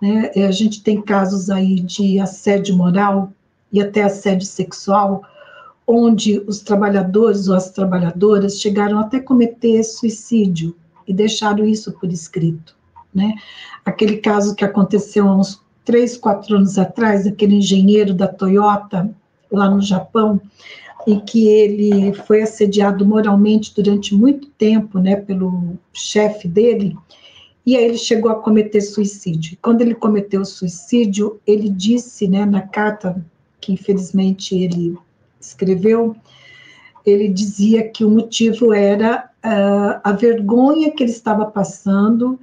né? A gente tem casos aí de assédio moral e até assédio sexual, onde os trabalhadores ou as trabalhadoras chegaram até cometer suicídio e deixaram isso por escrito, né? Aquele caso que aconteceu há uns 3, 4 anos atrás, aquele engenheiro da Toyota, lá no Japão, em que ele foi assediado moralmente durante muito tempo, né, pelo chefe dele, e aí ele chegou a cometer suicídio. Quando ele cometeu o suicídio, ele disse, né, na carta que infelizmente ele escreveu, ele dizia que o motivo era a vergonha que ele estava passando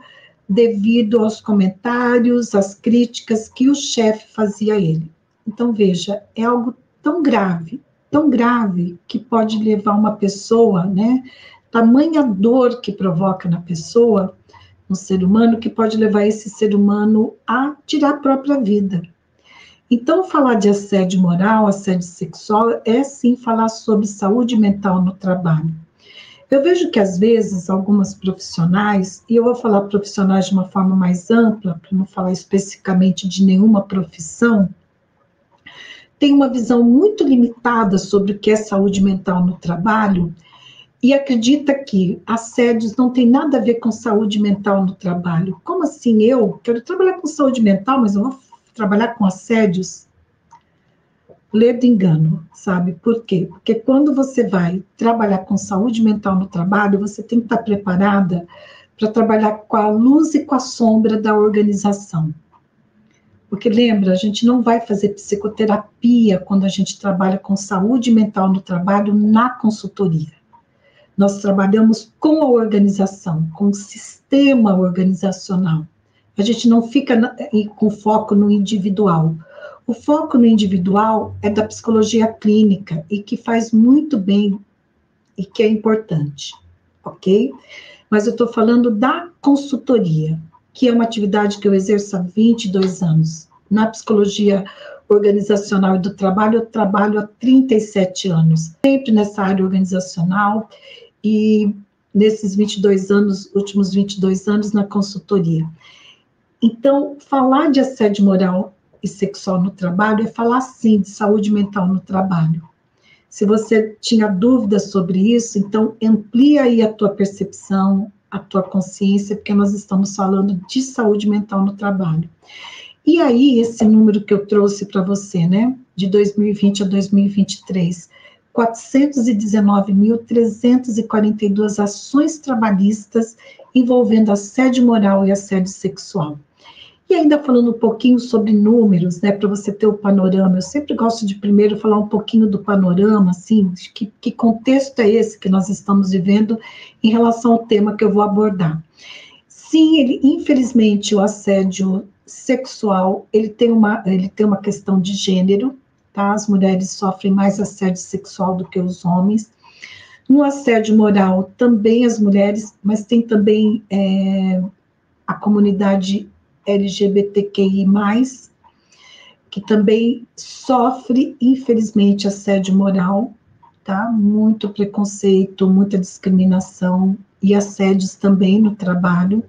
devido aos comentários, às críticas que o chefe fazia a ele. Então, veja, é algo tão grave, que pode levar uma pessoa, né, tamanha dor que provoca na pessoa, no ser humano, que pode levar esse ser humano a tirar a própria vida. Então, falar de assédio moral, assédio sexual, é sim falar sobre saúde mental no trabalho. Eu vejo que, às vezes, algumas profissionais, e eu vou falar profissionais de uma forma mais ampla, para não falar especificamente de nenhuma profissão, tem uma visão muito limitada sobre o que é saúde mental no trabalho e acredita que assédios não tem nada a ver com saúde mental no trabalho. Como assim? Eu quero trabalhar com saúde mental, mas eu vou trabalhar com assédios? Ledo engano, sabe? Por quê? Porque quando você vai trabalhar com saúde mental no trabalho, você tem que estar preparada para trabalhar com a luz e com a sombra da organização. Porque lembra, a gente não vai fazer psicoterapia quando a gente trabalha com saúde mental no trabalho na consultoria. Nós trabalhamos com a organização, com o sistema organizacional. A gente não fica com foco no individual. O foco no individual é da psicologia clínica e que faz muito bem e que é importante, ok? Mas eu estou falando da consultoria, que é uma atividade que eu exerço há 22 anos. Na psicologia organizacional e do trabalho, eu trabalho há 37 anos, sempre nessa área organizacional e nesses 22 anos, últimos 22 anos na consultoria. Então, falar de assédio moral e sexual no trabalho é falar, sim, de saúde mental no trabalho. Se você tinha dúvidas sobre isso, então amplia aí a tua percepção, a tua consciência, porque nós estamos falando de saúde mental no trabalho. E aí, esse número que eu trouxe para você, né, de 2020 a 2023, 419.342 ações trabalhistas envolvendo assédio moral e assédio sexual. E ainda falando um pouquinho sobre números, né, para você ter o panorama, eu sempre gosto de primeiro falar um pouquinho do panorama, assim, de que contexto é esse que nós estamos vivendo em relação ao tema que eu vou abordar. Sim, infelizmente, o assédio sexual, ele tem uma questão de gênero, tá? As mulheres sofrem mais assédio sexual do que os homens. No assédio moral, também as mulheres, mas tem também a comunidade LGBTQI+, que também sofre, infelizmente, assédio moral, tá? Muito preconceito, muita discriminação e assédios também no trabalho.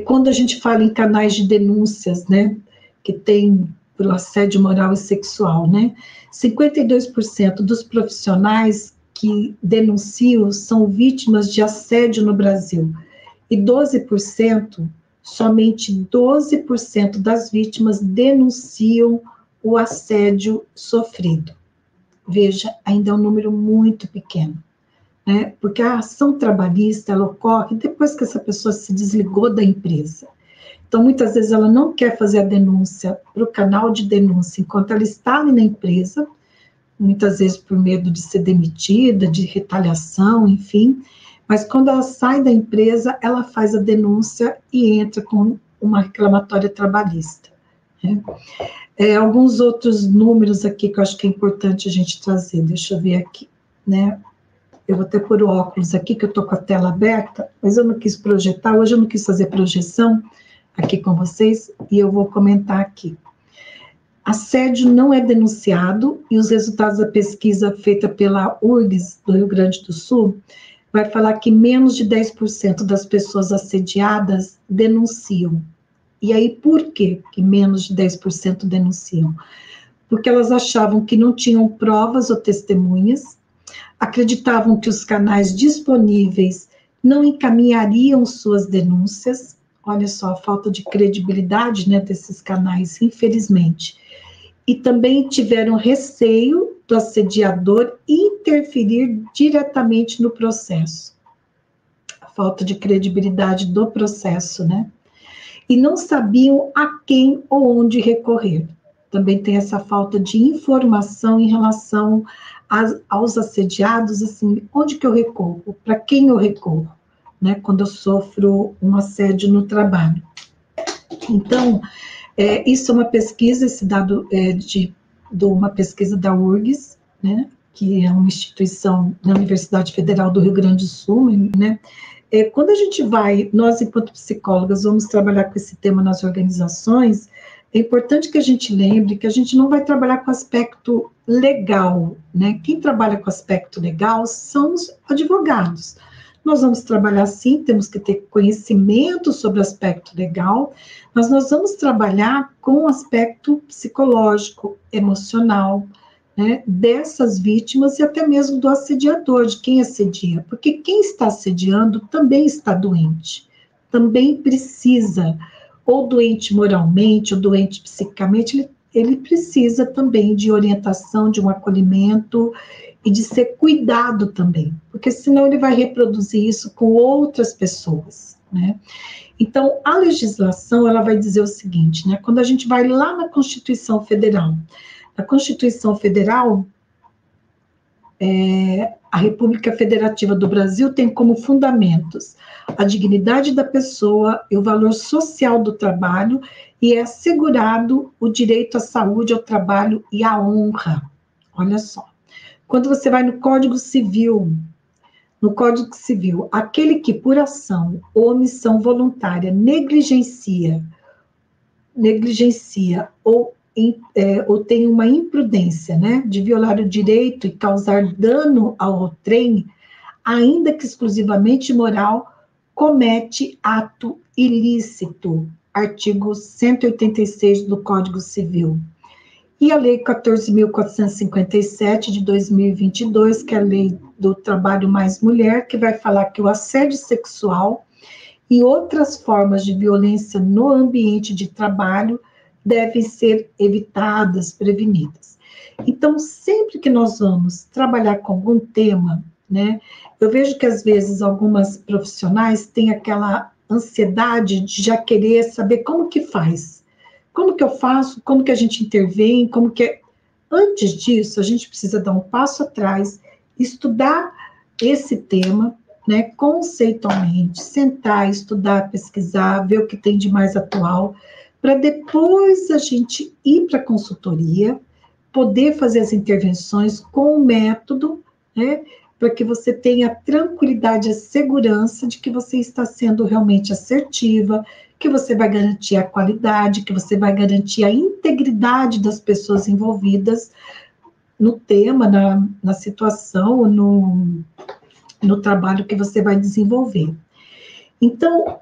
Quando a gente fala em canais de denúncias, né, que tem para o assédio moral e sexual, né, 52% dos profissionais que denunciam são vítimas de assédio no Brasil, e 12%, somente 12% das vítimas denunciam o assédio sofrido. Veja, ainda é um número muito pequeno, né? Porque a ação trabalhista, ela ocorre depois que essa pessoa se desligou da empresa. Então, muitas vezes ela não quer fazer a denúncia para o canal de denúncia enquanto ela está ali na empresa, muitas vezes por medo de ser demitida, de retaliação, enfim. Mas quando ela sai da empresa, ela faz a denúncia e entra com uma reclamatória trabalhista, né? Alguns outros números aqui que eu acho que é importante a gente trazer, deixa eu ver aqui, né? Eu vou até pôr o óculos aqui, que eu estou com a tela aberta, mas eu não quis projetar, hoje eu não quis fazer projeção aqui com vocês, e eu vou comentar aqui. Assédio não é denunciado, e os resultados da pesquisa feita pela URGS do Rio Grande do Sul vai falar que menos de 10% das pessoas assediadas denunciam, E aí, por quê que menos de 10% denunciam? Porque elas achavam que não tinham provas ou testemunhas, acreditavam que os canais disponíveis não encaminhariam suas denúncias. Olha só, a falta de credibilidade, né, desses canais, infelizmente. E também tiveram receio do assediador interferir diretamente no processo. A falta de credibilidade do processo, né? E não sabiam a quem ou onde recorrer. Também tem essa falta de informação em relação aos assediados, assim, onde que eu recorro? Para quem eu recorro? Né, quando eu sofro um assédio no trabalho. Então, isso é uma pesquisa, esse dado é de uma pesquisa da URGS, né, que é uma instituição da Universidade Federal do Rio Grande do Sul, né. Quando a gente vai, nós enquanto psicólogas vamos trabalhar com esse tema nas organizações, é importante que a gente lembre que a gente não vai trabalhar com aspecto legal, né? Quem trabalha com aspecto legal são os advogados. Nós vamos trabalhar sim, temos que ter conhecimento sobre o aspecto legal, mas nós vamos trabalhar com o aspecto psicológico, emocional, né, dessas vítimas e até mesmo do assediador, de quem assedia, porque quem está assediando também está doente, também precisa, ou doente moralmente, ou doente psicicamente, ele precisa também de orientação, de um acolhimento e de ser cuidado também, porque senão ele vai reproduzir isso com outras pessoas, né? Então, a legislação, ela vai dizer o seguinte, né? Quando a gente vai lá na Constituição Federal, a Constituição Federal, a República Federativa do Brasil tem como fundamentos a dignidade da pessoa e o valor social do trabalho, e é assegurado o direito à saúde, ao trabalho e à honra. Olha só. Quando você vai no Código Civil, aquele que por ação ou omissão voluntária negligencia ou tem uma imprudência, né, de violar o direito e causar dano ao outrem, ainda que exclusivamente moral, comete ato ilícito. Artigo 186 do Código Civil. E a Lei 14.457 de 2022, que é a Lei do Trabalho Mais Mulher, que vai falar que o assédio sexual e outras formas de violência no ambiente de trabalho devem ser evitadas, prevenidas. Então, sempre que nós vamos trabalhar com algum tema, né, eu vejo que às vezes algumas profissionais têm aquela ansiedade de já querer saber como que faz. Como que eu faço? Como que a gente intervém? Como que... Antes disso, a gente precisa dar um passo atrás, estudar esse tema, né, conceitualmente, sentar, estudar, pesquisar, ver o que tem de mais atual, para depois a gente ir para a consultoria, poder fazer as intervenções com o método, né, para que você tenha a tranquilidade, a segurança de que você está sendo realmente assertiva, que você vai garantir a qualidade, que você vai garantir a integridade das pessoas envolvidas no tema, na situação, no trabalho que você vai desenvolver. Então,